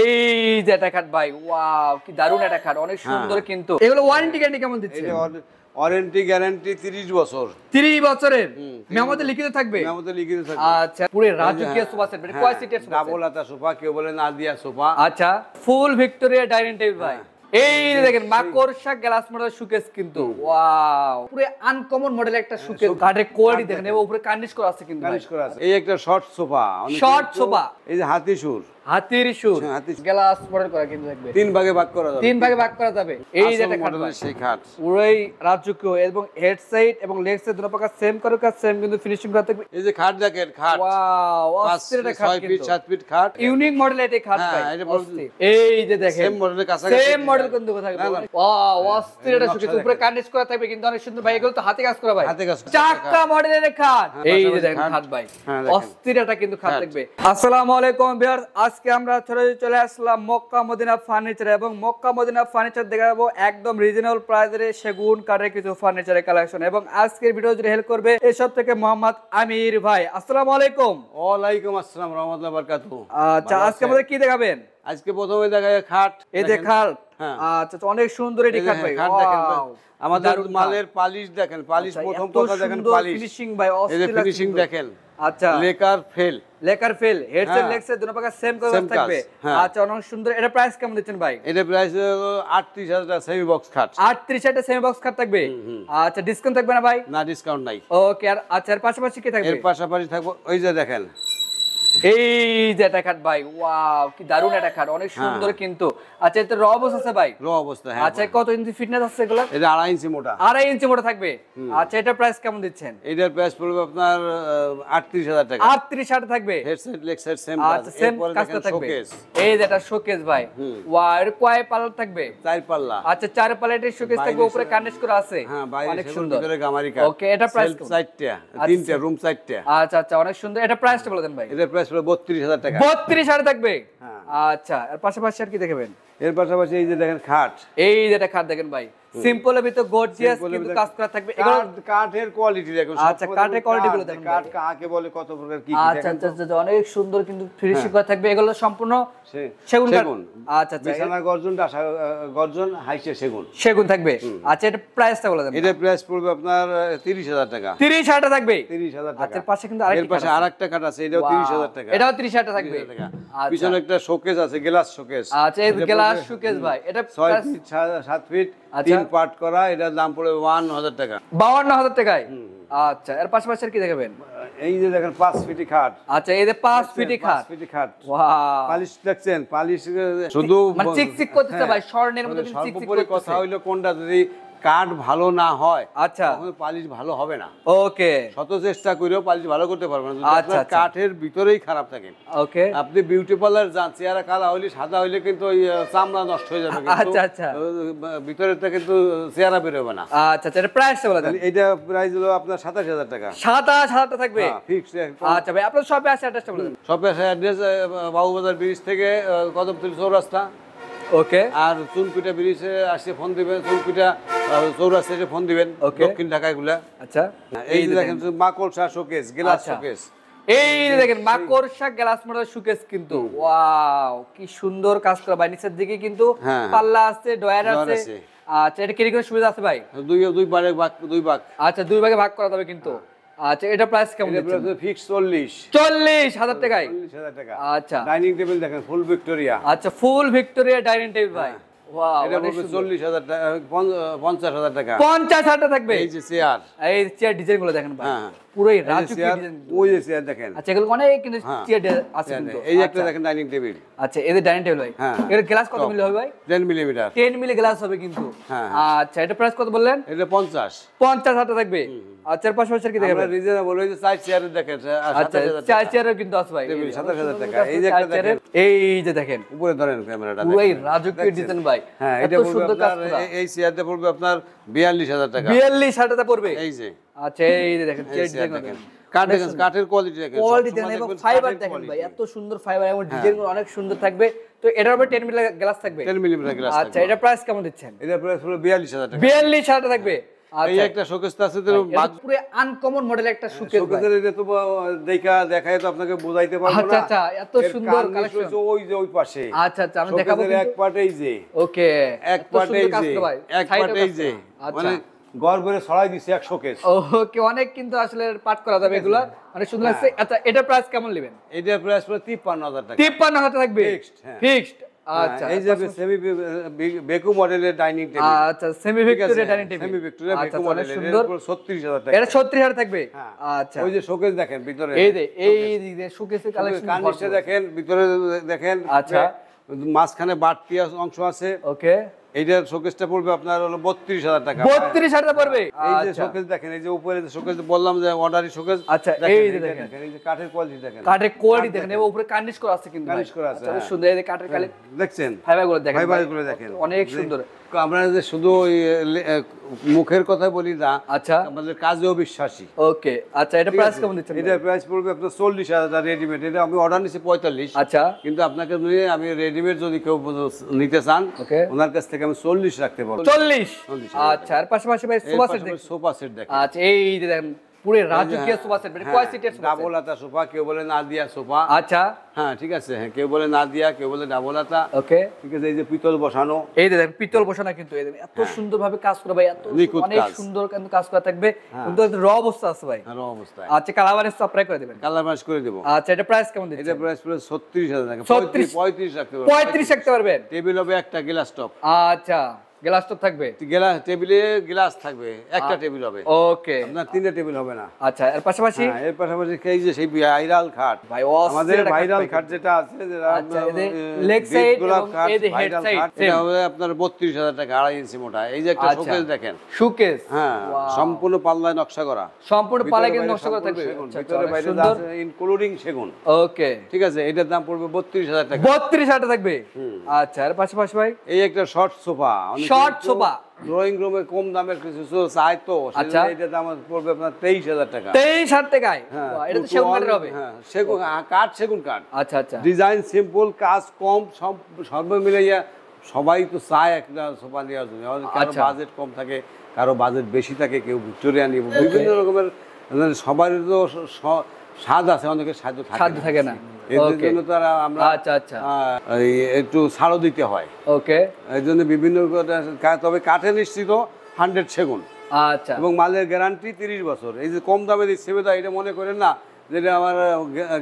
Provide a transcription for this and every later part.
এই যে একটা খাট ভাই, ওয়াও কি দারুণ একটা খাট, অনেক সুন্দর। কিন্তু এগুলো ওয়ারেন্টি গ্যারান্টি কেমন দিচ্ছে? ওয়ারেন্টি গ্যারান্টি 30 বছর। 30 বছরের মেমোতে লিখিত থাকবে? মেমোতে লিখিত থাকবে। আচ্ছা, পুরো রাজকীয় সোফা সেট, মানে কয় সিটের সোফা? ডাবল আতা সোফা, কেউ বলে নাদিয়া সোফা। আচ্ছা, ফুল ভিক্টোরিয়া ডাইনিং টেবিল ভাই। এই দেখেন মাকড়সা গ্লাস মডেল শোকেস, কিন্তু ওয়াও পুরো আনকমন মডেল একটা শোকেস। কাঠের কোয়ালিটি দেখেন, এবং উপরে কার্নিশ করা আছে কিন্তু কার্নিশ করা আছে। এই একটা শর্ট সোফা, শর্ট সোফা, এই যে হাতি সুর, হাতির সুর, গ্লাস মডেল করা কিন্তু থাকবে। 3 ভাগে ভাগ করা যাবে, 3 ভাগে ভাগ করা যাবে। এই যে একটা খাট, সেই খাট পুরোই রাজকীয়, এবং হেড সাইড এবং লেগ সাইড দুটো পাকা সেম করে কাজ, সেম কিন্তু ফিনিশিং করা থাকবে। এই যে খাট দেখেন, খাট ওয়াও অস্থির একটা খাট, 6 ফিট 7 ফিট খাট, ইউনিক মডেল এটা খাট ভাই। এই যে দেখেন সেম মডেলের কাছাকাছি, সেম মডেল কিন্তু থাকবে। ওয়াও অস্থির একটা শোকেস, উপরে কার্নিশ করা থাকবে কিন্তু অনেক সুন্দর ভাই। এগুলো তো হাতে কাজ করা ভাই, হাতে কাজ, চাকা মডেলের খাট। এই যে দেখেন খাট ভাই, অস্থির একটা কিন্তু খাট থাকবে। আসসালামু আলাইকুম ভিউয়ার্স, আজকে আমরা চলে আসলাম মক্কা মদিনা ফার্নিচার, এবং মক্কা মদিনা ফার্নিচার দেখাবো একদম রিজনেবল প্রাইসে সেগুন কাঠের কিছু ফার্নিচারের কালেকশন। এবং আজকের ভিডিও জুড়ে হেল্প করবে এসব থেকে মোহাম্মদ আমির ভাই। আসসালামু আলাইকুম। ওয়ালাইকুম আসসালাম রাহমাতুল্লাহি ওয়া বারাকাতুহু। আচ্ছা, আজকে আমাদের কি দেখাবেন? আজকে প্রথমে দেখায় খাট। এই যে খাট, আচ্ছা অনেক সুন্দর এই খাট ভাই। খাট দেখেন, আমাদের মালের পালিশ দেখেন, পালিশ প্রথম কথা দেখেন, পালিশ ফিনিশিং ভাই, এই যে ফিনিশিং দেখেন। আচ্ছা, লেকার ফেল হেডসেট লেগসেট দুটো পাকা সেম করে থাকবে। আচ্ছা অনেক সুন্দর। এটা প্রাইস কেমন দিচ্ছেন ভাই? এটা প্রাইস 38000 টাকা সেমি বক্স খাট। 38000 সেমি বক্স খাট থাকবে। আচ্ছা, ডিসকাউন্ট থাকবে না ভাই? না, ডিসকাউন্ট নাই। ওকে। আর আচ্ছা, এর পাশাপাশি কি থাকবে? এর পাশাপাশি থাকবে ওই যে দেখেন, এই যে একটা খাট ভাই, ওয়াও কি দারুণ একটা খাট, অনেক সুন্দর কিন্তু। আচ্ছা, এটা র অবস্থা আছে ভাই? র অবস্থা, হ্যাঁ। আচ্ছা, কত ইঞ্চি ফিটনেস আছে এগুলা? এটা 2.5 ইঞ্চি মোটা। 2.5 ইঞ্চি মোটা থাকবে। আচ্ছা, এটা প্রাইস কেমন দিচ্ছেন? এটার প্রাইস পড়বে আপনার 38000 টাকা। 38000 থাকবে। হেডসেট লেগ সাইড সেম কাজ। আচ্ছা, সেম কাজটা থাকবে। এই যে এটা শোকেস ভাই, ওয়াও এর কয় পাল্লা থাকবে? 4 পাল্লা। আচ্ছা, 4 পাল্লাটের শোকেস থাকবে, উপরে কার্নিশ করা আছে। হ্যাঁ, অনেক সুন্দর, ভিতরে গামারি কাজ। ওকে। এটা প্রাইস 4টা, 3টা রুম 4টা। আচ্ছা আচ্ছা, অনেক সুন্দর। এটা প্রাইসটা বলে দেন ভাই। এটার প্রাইস পড়বে 32000 টাকা। 32000 থাকবে। আচ্ছা, এর পাশাপাশি আর কি দেখবেন? এর পাশাপাশি এই যে দেখেন খাট, এই যে এটা খাট দেখেন ভাই, সিম্পলের ভিতর গর্জিয়াস কিন্তু কাজ করা থাকবে। এগুলো কাঠের কোয়ালিটি দেখুন। আচ্ছা, কাঠের কোয়ালিটি গুলো দেখুন, কাঠ কাকে বলে, কত প্রকার কি কি আচ্ছা আচ্ছা আচ্ছা, অনেক সুন্দর কিন্তু ফিনিশিং করা থাকবে। এগুলো সম্পূর্ণ সেগুন কাঠ। আচ্ছা আচ্ছা, বিছানা গর্জন হাইসে সেগুন থাকবে। আচ্ছা, এটা প্রাইসটা বলে দেন। এটা প্রাইস পড়বে আপনার 30000 টাকা। 30000 টাকা থাকবে। 30000 টাকা। আচ্ছা, পাশে কিন্তু এর পাশে আরেকটা কাঠ আছে, এটাও 30000 টাকা। এটাও 30000 টাকা থাকবে। পিছনে একটা শোকেস আছে, গ্লাস শোকেস। আচ্ছা, এই গ্লাস শোকেস ভাই, এটা 6 ফিট 7 ফিট 3 পার্ট করা। এটার দাম পড়বে 52000 টাকা। 52000 টাকায়। আচ্ছা, এর পাশাপাশি আর কি দেখাবেন? এই যে দেখেন 5 ফিটি খাট। আচ্ছা, এই যে 5 ফিটি খাট। 5 ফিটি খাট। ওয়াও, পালিশ দেখছেন, পালিশ শুধু মানে চিকচিক করতেছে ভাই, স্বর্ণের মতো কিন্তু চিকচিক করতেছে। কথা হইলো কোনটা যদি কাঠ ভালো না হয়, আচ্ছা তখন পালিশ ভালো হবে না। ওকে। শত চেষ্টা করেও পালিশ ভালো করতে পারবেন না যদি আচ্ছা, আপনার কাঠের ভিতরেই খারাপ থাকে। ওকে। আপনি বিউটি পার্লার যান, চেহারা কালা হইলে সাদা হইলে কিন্তু ওই চামড়া নষ্ট হয়ে যাবে, কিন্তু আচ্ছা আচ্ছা, ভিতরেরটা কিন্তু চেহারা বের হবে না। আচ্ছা আচ্ছা, এর প্রাইসটা বলে দেন। এইটা প্রাইস হলো আপনার 27000 টাকা। 27000 টাকা থাকবে ফিক্স। আচ্ছা ভাই, আপনার শপে আছে অ্যাড্রেসটা বলে দেন। শপে আছে অ্যাড্রেস বাবুবাজার ব্রিজ থেকে কদমতলী চৌরাস্তা। ওকে। আর চুনকুটা ব্রিজে আসে ফোন দিবেন, চুনকুটা চৌরাস্তা এসে ফোন দিবেন, দক্ষিণ ঢাকা এগুলা। আচ্ছা, এই যে দেখেন মাকড়সা শোকেস, গ্লাস শোকেস। এই যে দেখেন মাকড়সা গ্লাস মডেল শোকেস, কিন্তু ওয়াও কি সুন্দর কাজ করা ভাই। নিচের দিকে কিন্তু পাল্লা আছে, ডয়ার আছে। আচ্ছা, এটা কিরকম সুবিধা আছে ভাই? দুই ভাগ। আচ্ছা, 2 ভাগে ভাগ করা যাবে কিন্তু। আচ্ছা, এটা প্রাইস কেমন দিচ্ছেন? ফিক্স 40000 টাকায়। 40000 টাকা। আচ্ছা, ডাইনিং টেবিল দেখেন ফুল ভিক্টোরিয়া। আচ্ছা, ফুল ভিক্টোরিয়া ডাইনিং টেবিল ভাই। ওয়াও, এটা পড়বে 40000 টাকা, 50000 টাকা। 50000 টাকা থাকবে। এই যে চেয়ার, এই চেয়ার ডিজাইন গুলো দেখেন ভাই, পুরোই রাজকীয় ডিজাইন। ওই যে চেয়ার দেখেন। আচ্ছা, এগুলো অনেক কিন্তু চেয়ার আছে কিন্তু। এই একটা দেখেন ডাইনিং টেবিল। আচ্ছা, এই যে ডাইনিং টেবিল ভাই, এর গ্লাস কত মিলি হবে ভাই? 10 মিলিমিটার। 10 মিলি গ্লাস হবে কিন্তু। আচ্ছা, এটা প্রাইস কত বললেন? এটা 50000 টাকা থাকবে। আচ্ছা, এর পাশাপাশি কি দেখাবেন? রিজনেবল ওই যে 4 চেয়ার দেখেন। আচ্ছা, 4 চেয়ারও কিন্তু আছে ভাই, 27000 টাকা। এই যে একটা দেখেন, এই যে দেখেন উপরে ধরেন ক্যামেরাটা, পুরোই রাজকীয় ডিজাইন ভাই। হ্যাঁ, এটা পড়বে আপনার, এই চেয়ারটা পড়বে আপনার 42000 টাকা। 42000 টাকা পড়বে। এই যে আচ্ছা, এই যে দেখেন চেয়ার ডিজাইন দেখেন, কাঠ দেখেন, কাঠের কোয়ালিটি দেখেন, কোয়ালিটি দেখেন, এবং ফাইবার দেখেন ভাই, এত সুন্দর ফাইবার, এবং ডিজাইনগুলো অনেক সুন্দর থাকবে। তো এটার উপরে 10 মিলি গ্লাস থাকবে। 10 মিলিমিটার গ্লাস। আচ্ছা, এটা প্রাইস কেমন দিচ্ছেন? এটা প্রাইস হলো 42000 টাকা। 42000 টাকা থাকবে। এই একটা শোকেস আছে, পুরো আনকমন মডেল একটা শোকেস। শোকেসের এটা তো দেখায় তো আপনাকে বোঝাইতে পারবো না। আচ্ছা আচ্ছা, এত সুন্দর কালেকশন। ওই যে ওই পাশে। আচ্ছা আচ্ছা, আমি দেখাবো কিন্তু এক পার্ট এই যে। ওকে, এক পার্ট এই যে, এক পার্ট এই যে। মানে ঘর ভরে ছড়াই দিছে এক শোকেস। ওকে, অনেক কিন্তু আসলে পার্ট করা যাবে এগুলা, অনেক সুন্দর লাগছে। আচ্ছা, এটা প্রাইস কেমন নেবেন? এটার প্রাইস পুরো 53000 টাকা। 53000 থাকবে ফিক্সড। আচ্ছা, এই যে সেমি বেকু মডেলের ডাইনিং টেবিল। আচ্ছা, semi Victoria dining table. Semi Victoria বেকু মডেলের, সুন্দর। 36000 টাকা। এটা 36000 থাকবে। আচ্ছা, ওই যে শোকেস দেখেন ভিতরে, এই যে শোকেসের কালেকশন, কার্নিশে দেখেন, ভিতরে দেখেন। আচ্ছা, মাঝখানে বাড়তি অংশ আছে। ওকে, এইটার শোকেসটা পড়বে আপনার হলো 32000 টাকা। 32000 পড়বে। এই যে শোকেস দেখেন, এই যে উপরে যে শোকেস বললাম যে অর্ডারি শোকেস। আচ্ছা, এই যে দেখেন, এই যে কাঠের কোয়ালিটি দেখেন, কাঠের কোয়ালিটি দেখেন, এবং উপরে কার্নিশ করা আছে কিন্তু, কার্নিশ করা আছে। আচ্ছা, সুন্দর। এই যে কাঠের দেখছেন, ফাইবারগুলো দেখেন, ফাইবারগুলো দেখেন, অনেক সুন্দর। আমরা যে শুধু ওই মুখের কথা বলি না, আচ্ছা, আমাদের কাজেও বিশ্বাসী। ওকে, আচ্ছা, এটা প্রাইস কেমন দিচ্ছেন? এটা প্রাইস পড়বে আপনার 40000 রেডিমেড। এটা আমি অর্ডার নিছি 45। আচ্ছা, কিন্তু আপনাকে নিয়ে আমি রেডিমেড যদি কেউ নিতে চান, ওকে, ওনার কাছ থেকে আমি 40 রাখতে পারবো। 40। আচ্ছা, আর পাশাপাশি ভাই সোফা সেট দেখেন। সোফা সেট দেখেন। আচ্ছা, এই যে দেখেন পুরো রাজকীয় সোফা সেট, মানে কয় সিটের সোফা? ডাবল আতা সোফা, কেউ বলে নাদিয়া সোফা। আচ্ছা, হ্যাঁ ঠিক আছে, হ্যাঁ কেউ বলে নাদিয়া, কেউ বলে ডাবল আতা। ওকে, ঠিক আছে। এই যে পিতল বসানো, এই যে দেখেন পিতল বসানো, কিন্তু এই দেখেন এত সুন্দরভাবে কাজ করা ভাই, এত অনেক সুন্দর কিন্তু কাজ করা থাকবে, কিন্তু র অবস্থা আছে ভাই। আর অবস্থায়। আচ্ছা, কালার বানিশ সাপ্লাই করে দিবেন? কালার ম্যাচ করে দেব। আচ্ছা, এটা প্রাইস কেমন দিচ্ছেন? এটা প্রাইস পুরো 36000 টাকা। 35 রাখতে পারবেন। 35 রাখতে পারবেন। টেবিল হবে একটা, গ্লাস টপ। আচ্ছা, গ্লাস টপ থাকবে, টেবিলে গ্লাস থাকবে, একটা টেবিল হবে। ওকে, আপনার তিনটা টেবিল হবে না। আচ্ছা, এর পাশাপাশি এর পাশাপাশি এই যে সেই ভাইরাল খাট ভাই, আমাদের ভাইরাল খাট যেটা আছে, আচ্ছা, এই যে লেগ সাইড এবং এই যে হেড সাইড, এটা হবে আপনার 32000 টাকা, 2.5 ইঞ্চি মোটা। এই যে একটা শোকেস দেখেন, শোকেস, হ্যাঁ সম্পূর্ণ পাল্লায় নকশা করা, সম্পূর্ণ পাল্লায় কিন্তু নকশা করা থাকবে, ভিতরে বাইরে আছে ইনক্লুডিং সেগুন। ওকে, ঠিক আছে। এটার দাম পড়বে 32000 টাকা। 32000 টাকা থাকবে। আচ্ছা, এর পাশাপাশি ভাই এই একটা short sofa, short sofa drawing রুমে কম দামের কিছু চাই তো, আচ্ছা, এটার দাম পড়বে আপনার 23000 টাকা। 23000 টাকায়। এটা তো সেগুন কাঠের হবে। হ্যাঁ, সেগুন কাঠ, সেগুন কাঠ। আচ্ছা আচ্ছা, ডিজাইন সিম্পল, কাজ কম, সর্ব মিলাইয়া সবাই তো চায় একটা সোফা নেওয়ার জন্য। কারো বাজেট কম থাকে, কারো বাজেট বেশি থাকে, কেউ ভিক্টোরিয়া নিব, বিভিন্ন রকমের, সবারই তো স্বাদ আছে, অনেকের স্বাদ থাকে না। এর জন্য তো আমরা আচ্ছা আচ্ছা একটু ছাড়ও দিতে হয়। ওকে, এই জন্য বিভিন্ন, তবে কাঠে নিশ্চিত 100 সেগুন। আচ্ছা, এবং মালের গ্যারান্টি 30 বছর। এই যে কম দামে দিচ্ছে এটা মনে করেন না যেটা আমার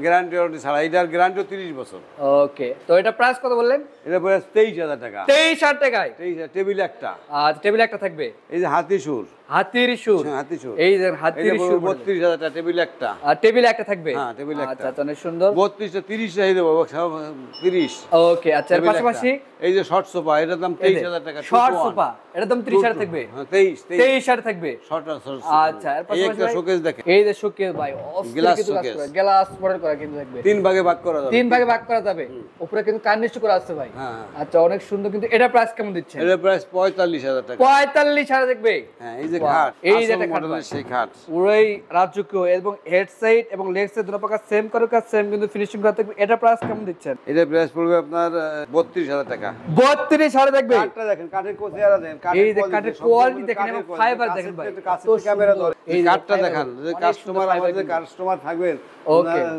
গ্যারান্টি ছাড়া, এটার গ্যারান্টিও 30 বছর। ওকে, তো এটা প্রাইস কত বললেন? এটা প্রাইস 23000 টাকা। 23000 টাকায় 23000 টেবিল একটা। আর টেবিল একটা থাকবে, এই যে হাতি সুর, হাতির সুর, হাতি সুর, এই যে হাতির সুর 32000 টাকা টেবিল একটা। আর টেবিল একটা থাকবে। হ্যাঁ, টেবিল একটা। আচ্ছা, অনেক সুন্দর। 32 টা 30 চাই দেব, 30। ওকে, আচ্ছা, এর পাশাপাশি এই যে শর্ট সোফা, এটার দাম 23000 টাকা। শর্ট সোফা, এটার দাম 30000 থাকবে। হ্যাঁ, 23000 থাকবে শর্ট। আচ্ছা, এর পাশাপাশি একটা শোকেস দেখেন, এই যে শোকেস ভাই, গ্লাস শোকেস, গ্লাস মডেল করা কিন্তু থাকবে। 3 ভাগে ভাগ করা যাবে, 3 ভাগে ভাগ করা যাবে। উপরে কিন্তু কার্নিশ করা আছে ভাই। আচ্ছা, অনেক সুন্দর। কিন্তু এটা প্রাইস কেমন দিচ্ছেন? এর প্রাইস 45000 টাকা। 45000 থাকবে। হ্যাঁ, এই যে খাট, এই যে একটা খাট, সেই খাট পুরোই রাজকীয়, এবং হেড সাইড এবং লেগ সাইড দুটো প্রকার সেম করে কাজ, সেম কিন্তু ফিনিশিং করা থাকবে। এটা প্রাইস কেমন দিচ্ছেন? এটা প্রাইস পড়বে আপনার 32000 টাকা। 32000 থাকবে। কাঠটা দেখেন, কাঠের চেহারা দেখেন, এই যে কাঠের কোয়ালিটি দেখেন এবং ফাইবার দেখেন ভাই, কাছে ক্যামেরা ধরে এই কাঠটা দেখেন। যে কাস্টমার, আমাদের কাস্টমার থাকবেন,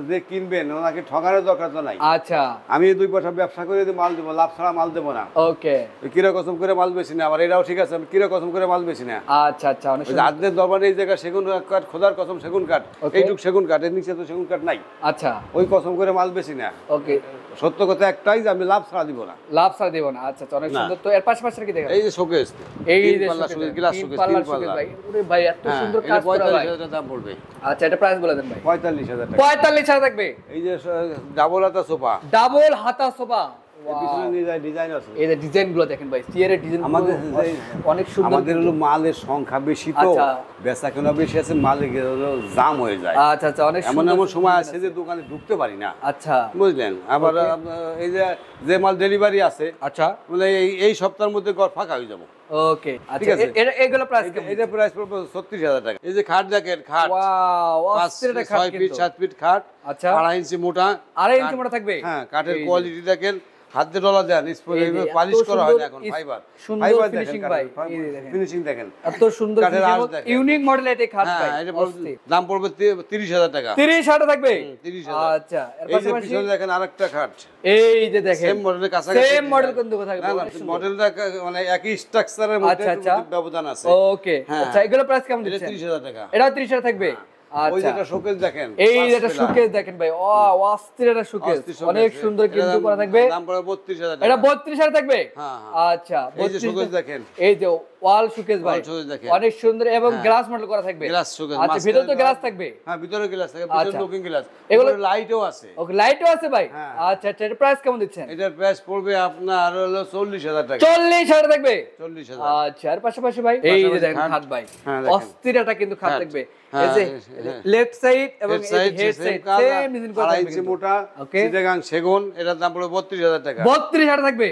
যে কিনবেন, ওনাকে ঠকানোর দরকার তো নাই। আচ্ছা, আমি 2 পয়সা ব্যবসা করে মাল দেবো, লাভ ছাড়া মাল দেবো না। ওকে, কিরা কসম করে মাল বেশি না, আবার এটাও ঠিক আছে, আমি কিরা কসম করে মাল বেশি না। আচ্ছা আচ্ছা, অনেক সুন্দর। আদনের দরবারে এই জায়গা সেগুন কাঠ, খোদার কসম সেগুন কাঠ, এইটুক সেগুন কাঠ, এর নিচে তো সেগুন কাঠ নাই। আচ্ছা, ওই কসম করে মাল বেশি না। ওকে, সত্য কথা একটাই যে আমি লাভ ছাড়া দিব না, লাভ ছাড়া দেব না। আচ্ছা, অনেক সুন্দর। তো এর পাশাপাশি কি দেখেন? এই যে শোকেস, এই যে পাল্লা শোকেস, গ্লাস শোকেস, 3 পাল্লা ভাই, ওরে ভাই, এত সুন্দর কাজ করা ভাই। 45000 টাকা দাম পড়বে। আচ্ছা, এটা প্রাইস বলে দেন ভাই। 45000 টাকা। 45000 থাকবে। এই যে ডাবল হাতা সোফা, ডাবল হাতা সোফা, পিছনে ডিজাইন আছে। এই যে ডিজাইন গুলো দেখেন ভাই, চেয়ারের ডিজাইন আমাদের অনেক সুন্দর। আমাদের হলো মালের সংখ্যা বেশি তো, বেচা কেনা বেশি আছে, মালে জাম হয়ে যায়। আচ্ছা আচ্ছা, অনেক এমন এমন সময় আছে যে দোকানে ঢুকতে পারি না। আচ্ছা, বুঝলেন। আবার এই যে মাল ডেলিভারি আছে, আচ্ছা, মানে এই সপ্তাহের মধ্যে ঘর ফাঁকা হয়ে যাবো। ওকে, আচ্ছা, এগুলো প্রাইস কেমন? এটা প্রাইস পড়বে 36000 টাকা। এই যে খাট দেখেন, খাট ওয়াও, অস্থির একটা খাট, 6 ফিট 7 ফিট খাট। আচ্ছা, 2.5 ইঞ্চি মোটা, 2.5 ইঞ্চি মোটা থাকবে। হ্যাঁ, কাঠের কোয়ালিটি দেখেন, হাতে ডলা দেন স্প্রে পালিশ করা হয় না এখন ফাইবার সুন্দর ফিনিশিং ভাই ফিনিশিং দেখেন এত সুন্দর ইউনিক মডেল এটা খাট ভাই দাম পড়বে 30000 টাকা 30,000 থাকবে 30000 আচ্ছা এর এই যে পিছনে দেখেন আরেকটা খাট এই যে দেখেন সেম মডেলের কাছাকাছি সেম মডেল কিন্তু থাকবে মডেলটা মানে একই স্ট্রাকচারের মধ্যে একটু ব্যবধান আছে ওকে আচ্ছা এগুলো প্রাইস কেমন দিচ্ছেন 30000 টাকা এটা 30,000 থাকবে ওই যেটা শোকেস দেখেন এই যেটা শোকেস দেখেন ভাই অস্থির একটা শোকেস অনেক সুন্দর কিন্তু করা থাকবে দাম পড়বে 32000 টাকা এটা 32,000 থাকবে হ্যাঁ আচ্ছা এই যে শোকেস দেখেন এই যে ওয়াল শোকেস ভাই অনেক সুন্দর এবং গ্লাস মডেল করা থাকবে গ্লাস শোকেস আচ্ছা ভিতরে তো গ্লাস থাকবে হ্যাঁ ভিতরে গ্লাস থাকবে ভিতরে লুকিং গ্লাস এগুলো লাইটও আছে ওকে লাইটও আছে ভাই আচ্ছা আচ্ছা এর প্রাইস কেমন দিচ্ছেন এটার প্রাইস পড়বে আপনার হলো 40000 টাকা 40,000 থাকবে 40000 আচ্ছা আর পাশাপাশি ভাই এই যে দেখেন খাট ভাই অস্থির একটা কিন্তু খাট থাকবে এই যে লেফট সাইড এবং এই হেড সাইড সেম ডিজাইন করা থাকবে ইঞ্চি মোটা চিটাগাং সেগুন এটার দাম পড়বে 32000 টাকা 32,000 থাকবে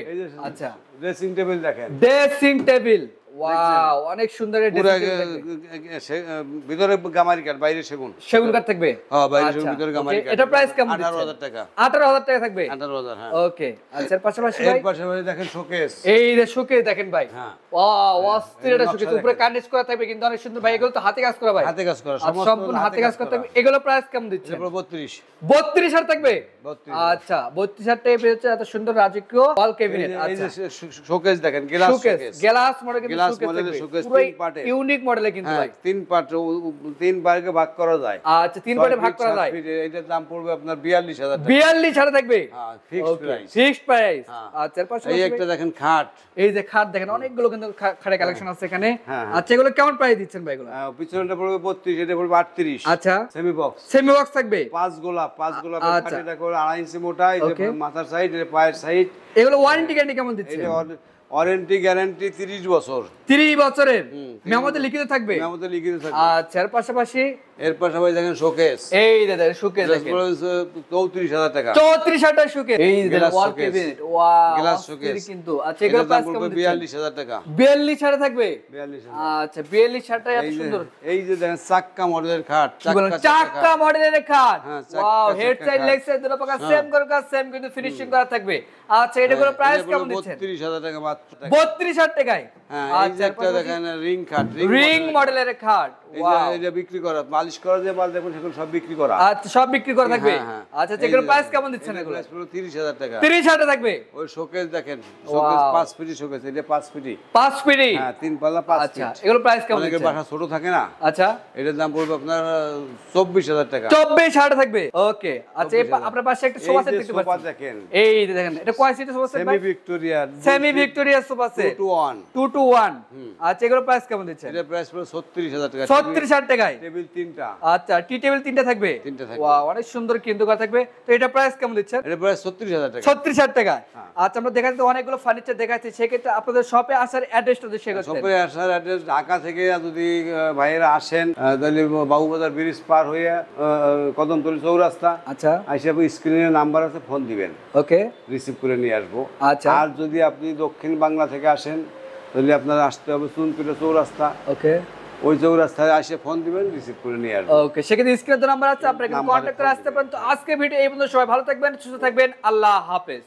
আচ্ছা ড্রেসিং টেবিল দেখেন ড্রেসিং টেবিল ওয়াও অনেক সুন্দর এই ভিতরে গামারি কাঠ বাইরে সেগুন কাঠ থাকবে হ্যাঁ বাইরে সেগুন ভিতরে গামারি কাঠ এটা প্রাইস কেমন 18000 টাকা 18000 টাকা থাকবে 18000 হ্যাঁ ওকে আচ্ছা এর পাশাপাশি ভাই এর পাশাপাশি দেখেন শোকেস এই যে শোকেস দেখেন ভাই হ্যাঁ ওয়াও অস্থির এটা শোকেস উপরে কার্নিশ করা থাকবে কিন্তু অনেক সুন্দর ভাই এগুলো তো হাতে কাজ করা ভাই হাতে কাজ করা সম্পূর্ণ হাতে কাজ করা থাকবে এগুলো প্রাইস কেমন দিচ্ছেন 32,000 থাকবে আচ্ছা 32,000 টাকা পেয়েছে এত সুন্দর রাজকীয় ওয়াল ক্যাবিনেট আচ্ছা শোকেস দেখেন গ্লাস শোকেস গ্লাস মডেল কিন্তু গ্লাস মডেলের শোকেস তিন পার্টে ইউনিক মডেলে কিন্তু ভাই তিন পার্ট তিন ভাগে ভাগ করা যায় আচ্ছা তিন পার্টে ভাগ করা যায় এটার দাম পড়বে আপনার 42000 টাকা 42,000 থাকবে হ্যাঁ ফিক্সড প্রাইস ফিক্সড প্রাইস আচ্ছা এর পাশে এই একটা দেখেন খাট এই যে খাট দেখেন অনেকগুলো কিন্তু খাটের কালেকশন আছে এখানে আচ্ছা এগুলো কেমন প্রাইস দিচ্ছেন ভাই এগুলো পিছনটা পড়বে 32 এটা পড়বে 38 আচ্ছা সেমি বক্স থাকবে 5 গোলাপ কাঠিটা করে 2.5 ইঞ্চি মোটা এই যে মাথার সাইড এর পায়ের সাইড এগুলো ওয়ারেন্টি গ্যারান্টি কেমন দিচ্ছেন ওয়ারেন্টি গ্যারান্টি 30 বছর 30 বছরের মেমোতে লিখিত থাকবে আচ্ছা এর পাশাপাশি দেখেন শোকেস এই দেখেন শোকেস দেখেন 34000 টাকা 34,000 টাকা শোকেস এই দেখেন ওয়াল ক্যাবিনেট ওয়াও গ্লাস শোকেস কিন্তু আচ্ছা এগুলো প্রাইস কেমন 42000 টাকা 42,000 থাকবে 42,000 আচ্ছা 42,000 টাকা এত সুন্দর এই যে দেখেন চাক্কা মডেলের খাট চাক্কা মডেলের খাট wow head side leg side দুটো পাকা সেম করে কাজ সেম কিন্তু ফিনিশিং করা থাকবে আচ্ছা এটাগুলো প্রাইস কেমন দিচ্ছেন 32000 টাকা মাত্র 32,000 টাকায় আচ্ছা একটা দেখেন রিং খাট রিং মডেলের খাট ওয়াও এটা বিক্রি করা মালিশ করা যে মাল দেখুন সেগুলো সব বিক্রি করা আচ্ছা সব বিক্রি করা থাকবে আচ্ছা এগুলো প্রাইস কেমন দিচ্ছেন এগুলো প্রাইস পুরো 30000 টাকা 30,000 থাকবে ওই শোকেস দেখেন শোকেস 5 ফিট শোকেস এটা 5 ফিট 5 ফিট হ্যাঁ তিন পাল্লা 5 ফিট আচ্ছা এগুলো প্রাইস কেমন অনেকের বাসা ছোট থাকে না আচ্ছা এটার দাম পড়বে আপনার 24000 টাকা 24000 থাকবে ওকে আচ্ছা আপনার পাশে একটা সোফা সেট দেখতে পাচ্ছেন দেখেন এই যে দেখেন এটা কয় সিটের সোফা সেট ভাই semi Victoria sofa set 2 to 1 আচ্ছা এগুলো প্রাইস কেমন দিচ্ছেন এটা প্রাইস পুরো 36000 টাকা 36000 টাকায় টেবিল তিনটা আচ্ছা টি টেবিল তিনটা থাকবে ওয়াও অনেক সুন্দর কিন্তু করা থাকবে তো এটা প্রাইস কেমন দিচ্ছেন এটা প্রাইস 36000 টাকা 36000 টাকা আচ্ছা আমরা দেখাচ্ছি অনেকগুলো ফার্নিচার দেখাচ্ছি সেক্ষেত্রে আপনাদের শপে আসার অ্যাড্রেসটা দিয়ে শেয়ার করতে শপে আসার অ্যাড্রেস ঢাকা থেকে যদি ভাইয়েরা আসেন তাহলে বাবুবাজার ব্রিজ পার হয়ে কদমতলী চৌরাস্তা আচ্ছা আইসা স্ক্রিনে নাম্বার আছে ফোন দিবেন ওকে রিসিভ করে নিয়ে আসবো আচ্ছা আর যদি আপনি দক্ষিণ বাংলা থেকে আসেন তাহলে আপনার আসতে হবে চুনপুরা চৌরাস্তা ওকে ওই চৌরাস্তায় আসে ফোন দিবেন রিসিভ করে নিয়ে আসবেন ওকে সেক্ষেত্রে স্ক্রিনে নাম্বার আছে আপনারা কন্ট্যাক্ট করে আসতে পারেন তো আজকে ভিডিও এই পর্যন্ত সবাই ভালো থাকবেন সুস্থ থাকবেন আল্লাহ হাফেজ